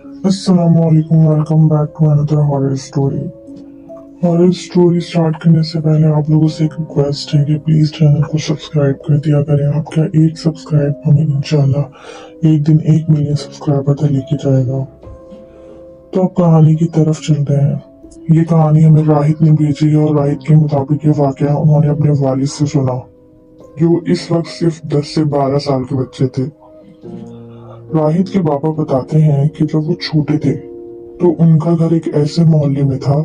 Assalamualaikum, welcome back to another horror story. Horror story start करने से पहले आप लोगों से एक रिक्वेस्ट है कि प्लीज चैनल को सब्सक्राइब कर दिया करें। आपका एक सब्सक्राइब हमें इंशाल्लाह एक दिन 1 मिलियन सब्सक्राइबर तक लेके जाएगा। तो अब कहानी की तरफ चलते हैं। ये कहानी हमें राहित ने भेजी है और राहित के मुताबिक ये वाकया उन्होंने अपने वालिद से सुना, जो इस वक्त सिर्फ 10 से 12 साल के बच्चे थे। राहित के पापा बताते हैं कि जब वो छोटे थे तो उनका घर एक ऐसे मोहल्ले में था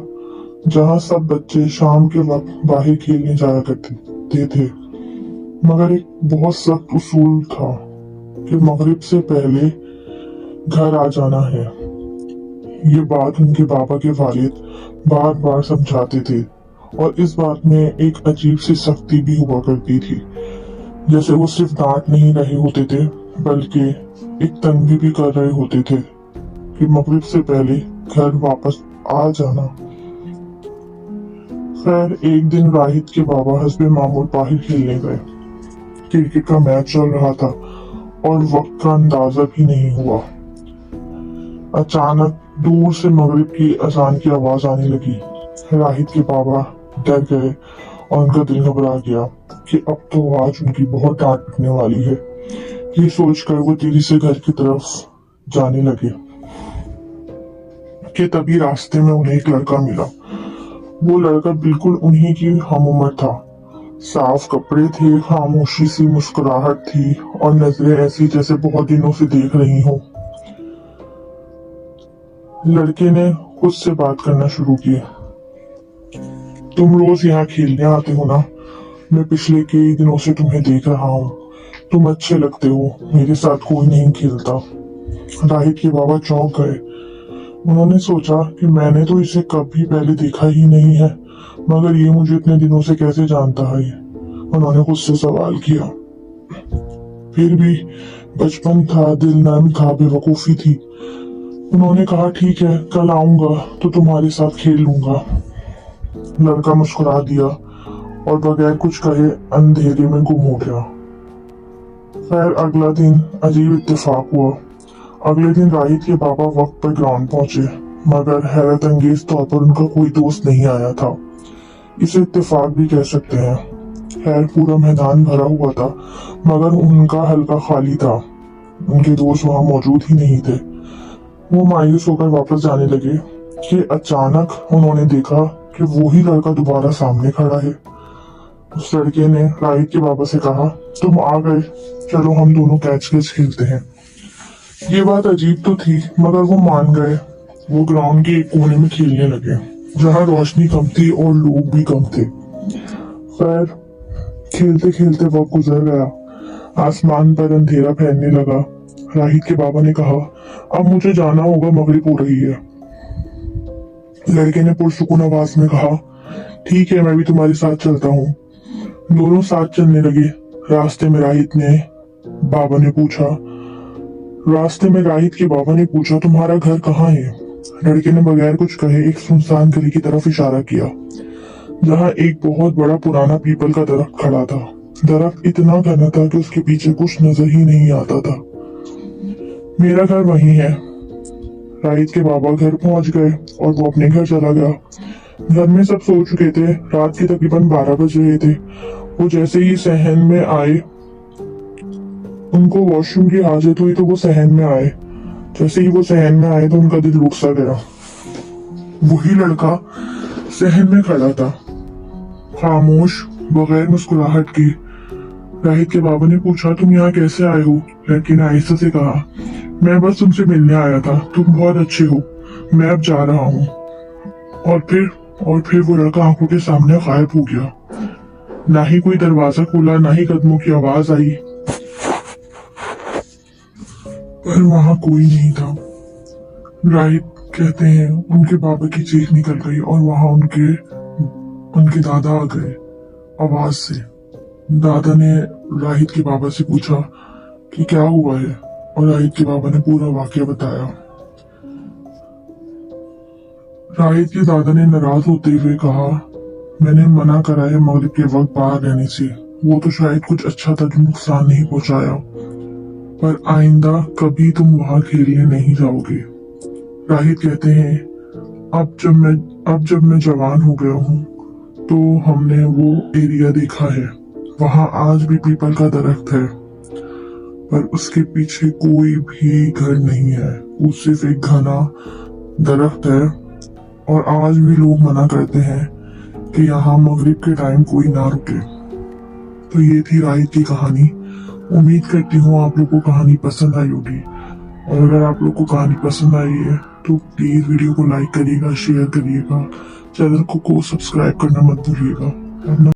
जहां सब बच्चे शाम के वक्त बाहर खेलने जाया करते थे, मगर एक बहुत सख्त उसूल था कि मगरिब से पहले घर आ जाना है। ये बात उनके पापा के वालिद बार बार समझाते थे और इस बात में एक अजीब सी सख्ती भी हुआ करती थी, जैसे वो सिर्फ डांट नहीं रहे होते थे बल्कि एक तंबी भी कर रहे होते थे कि मगरिब से पहले घर वापस आ जाना। खैर, एक दिन राहित के बाबा हस्बे मामूल बाहर खेलने गए। क्रिकेट का मैच चल रहा था और वक्त का अंदाजा भी नहीं हुआ। अचानक दूर से मगरिब की अजान की आवाज आने लगी। राहित के बाबा डर गए और उनका दिल घबरा गया कि अब तो आज उनकी बहुत डांट पिटने वाली है। ये सोचकर वो तेजी से घर की तरफ जाने लगे कि तभी रास्ते में उन्हें एक लड़का मिला। वो लड़का बिल्कुल उन्हीं की हम उम्र था। साफ कपड़े थे, खामोशी सी मुस्कुराहट थी और नजरें ऐसी जैसे बहुत दिनों से देख रही हो। लड़के ने खुद से बात करना शुरू की। तुम रोज यहाँ खेलने आते हो ना? मैं पिछले कई दिनों से तुम्हें देख रहा हूँ। तुम अच्छे लगते हो, मेरे साथ कोई नहीं खेलता। राहित के बाबा चौंक गए। उन्होंने सोचा कि मैंने तो इसे कभी पहले देखा ही नहीं है, मगर ये मुझे इतने दिनों से कैसे जानता है? उन्होंने खुद से सवाल किया। फिर भी बचपन था, दिल नर्म था, बेवकूफी थी। उन्होंने कहा ठीक है, कल आऊंगा तो तुम्हारे साथ खेल लूंगा। लड़का मुस्कुरा दिया और बगैर कुछ कहे अंधेरे में गुम हो गया। खैर, अगला दिन अजीब इत्तेफाक हुआ। अगले दिन राहित के पापा वक्त पर ग्राउंड पहुंचे, मगर हैरत अंगेज तौर पर उनका कोई दोस्त नहीं आया था। इसे इत्तेफाक भी कह सकते हैं। खैर, पूरा मैदान भरा हुआ था मगर उनका हल्का खाली था। उनके दोस्त वहां मौजूद ही नहीं थे। वो मायूस होकर वापस जाने लगे कि अचानक उन्होंने देखा कि वही लड़का दोबारा सामने खड़ा है। उस लड़के ने राहित के बाबा से कहा, तुम आ गए, चलो हम दोनों कैच कैच खेलते हैं। ये बात अजीब तो थी मगर वो मान गए। वो ग्राउंड के एक कोने में खेलने लगे जहां रोशनी कम थी और लोग भी कम थे। खैर, खेलते खेलते वक्त गुजर गया। आसमान पर अंधेरा फैलने लगा। राहित के बाबा ने कहा, अब मुझे जाना होगा, मगरिब हो रही है। लड़के ने पुरसुकून आवाज में कहा, ठीक है, मैं भी तुम्हारे साथ चलता हूँ। दोनों साथ चलने लगे। रास्ते में राहित के बाबा ने पूछा तुम्हारा घर कहाँ है? लड़के ने बगैर कुछ कहे एक सुनसान गली की तरफ इशारा किया जहाँ एक बहुत बड़ा पुराना पीपल का दरख्त खड़ा था। दरख्त इतना घना था कि उसके पीछे कुछ नजर ही नहीं आता था। मेरा घर वहीं है। राहित के बाबा घर पहुंच गए और वो अपने घर चला गया। घर में सब सो चुके थे। रात के तकरीबन 12 बज रहे थे। वो जैसे ही सहन में आए, उनको वॉशरूम की हाजत हुई तो वो सहन में आए। जैसे ही वो सहन में आए तो उनका दिल रुक सा गया। वही लड़का सहन में खड़ा था, खामोश, बगैर मुस्कुराहट के। राहित के बाबा ने पूछा, तुम यहाँ कैसे आए हो? लड़के ने आहिस्ता से कहा, मैं बस तुमसे मिलने आया था, तुम बहुत अच्छे हो, मैं अब जा रहा हूँ। और फिर वो लड़का आंखों के सामने गायब हो गया। ना ही कोई दरवाजा खुला, ना ही कदमों की आवाज आई, पर वहां कोई नहीं था। राहित कहते हैं उनके बाबा की चीख निकल गई और वहां उनके दादा आ गए आवाज से। दादा ने राहित के बाबा से पूछा कि क्या हुआ है और राहित के बाबा ने पूरा वाकया बताया। राहित के दादा ने नाराज होते हुए कहा, मैंने मना करा है मगरिब के वक्त बाहर रहने से। वो तो शायद कुछ अच्छा था जो नुकसान नहीं पहुंचाया, पर आइंदा कभी तुम वहां खेलने नहीं जाओगे। राहित कहते हैं, अब जब मैं जवान हो गया हूँ तो हमने वो एरिया देखा है, वहां आज भी पीपल का दरख्त है, पर उसके पीछे कोई भी घर नहीं है, वो सिर्फ एक घना दरख्त है। और आज भी लोग मना करते हैं कि यहाँ मगरिब के टाइम कोई ना रुके। तो ये थी राहित की कहानी। उम्मीद करती हूँ आप लोग को कहानी पसंद आई होगी, और अगर आप लोग को कहानी पसंद आई है तो प्लीज वीडियो को लाइक करिएगा, शेयर करिएगा, चैनल को सब्सक्राइब करना मत भूलिएगा।